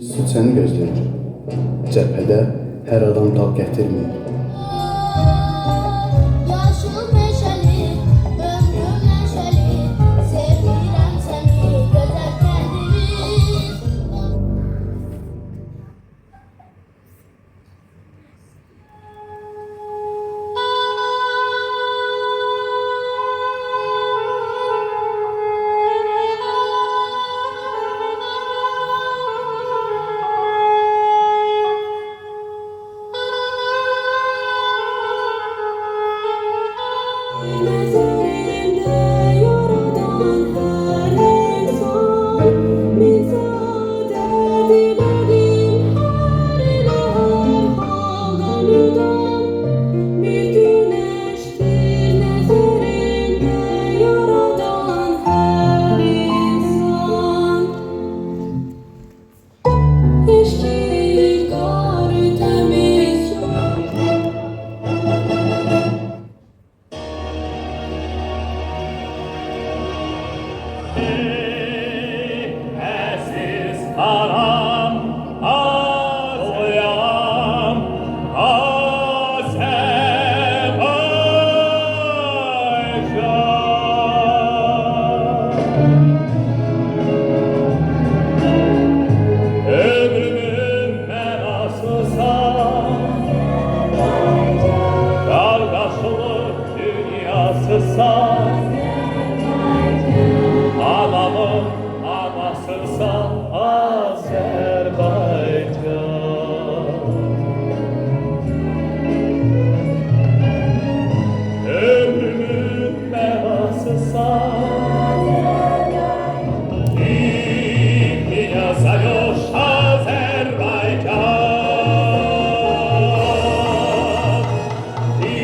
Süd səni gözləyir. Cəbhədə hər adam dal gətirmir. Yaşıl meşeli, ömrüm neşeli, sevirəm səni, gözəl kəndimiz. Nezarinde yaradan her insan, müsaade diledim her ilahe haldan. Bir güneştir nezarinde yaradan her insan. Yeşil kar temiz Esis karam, ağlayan, Azerbaycan. Ömrümün menasısan, kardeşlik dünyasısan, anamın anasısan Azerbaycan. Ömrümün menasısan, ты меня зовешь, Азербайджан. Ты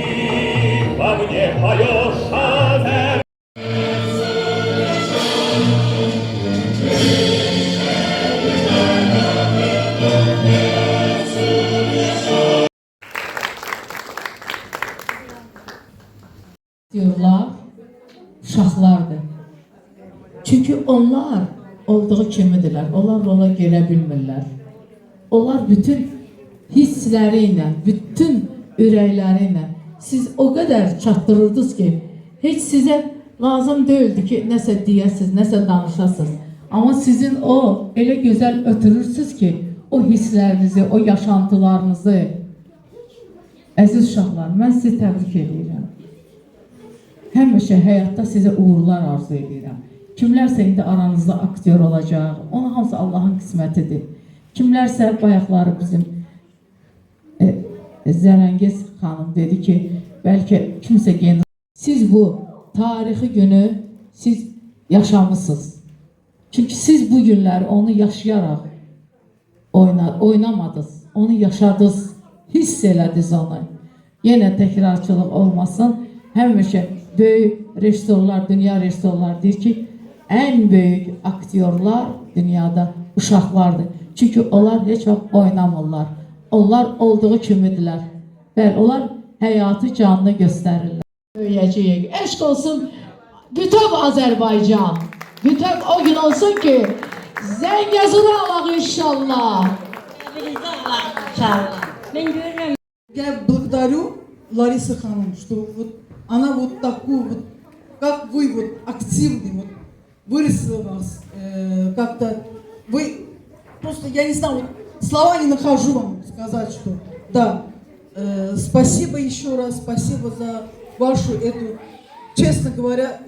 во мне поешь, Азербайджан. Diyorlar, uşaqlardır. Çünkü onlar olduğu kimidirlər. Onlar rola girə bilmirlər. Onlar bütün hissləriyle, bütün ürəkləriyle siz o kadar çatdırırdınız ki, hiç size lazım değildi ki, nəsə deyəsiniz, nəsə danışasınız. Ama sizin o elə gözəl ötürürsünüz ki, o hisslərinizi, o yaşantılarınızı. Əziz uşaqlar, mən sizi təbrik edirəm. Həmişə həyatda sizə uğurlar arzu edirəm. Kimlərsə indi aranızda aktyor olacaq, ona hamısı Allahın qismətidir. Kimlərsə bayaqları bizim Zərəngiz xanım dedi ki, bəlkə kimsə geni. Siz bu tarixi günü siz yaşamışsınız. Çünkü siz bu günləri onu yaşayarak oynamadınız, onu yaşadınız, hiss elədiniz onu. Yenə təkrarçılıq olmasın. Həmişə böyük rejissorlar, dünya rejissorlar deyir ki, en büyük aktyorlar dünyada uşaqlardır. Çünkü onlar heç vaxt oynamırlar. Onlar olduğu kimidirlər. Bəli, onlar həyatı canlı göstərirlər. Böyüyəcəyik. Eşq olsun bütün Azerbaycan. Bütün o gün olsun ki Zəngəzuru alaq inşallah. Я благодарю Ларису Ханым, что вот она вот такую вот, как вы вот активный, вот вырастила вас, как-то вы просто, я не знаю, вот, слова не нахожу вам сказать, что да, спасибо еще раз, спасибо за вашу эту, честно говоря,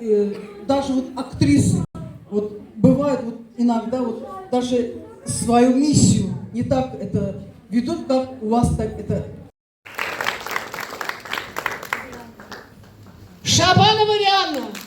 даже вот актрисы, вот бывает вот иногда вот даже свою миссию не так это ведут, как у вас так это. Şabanova Rihanna.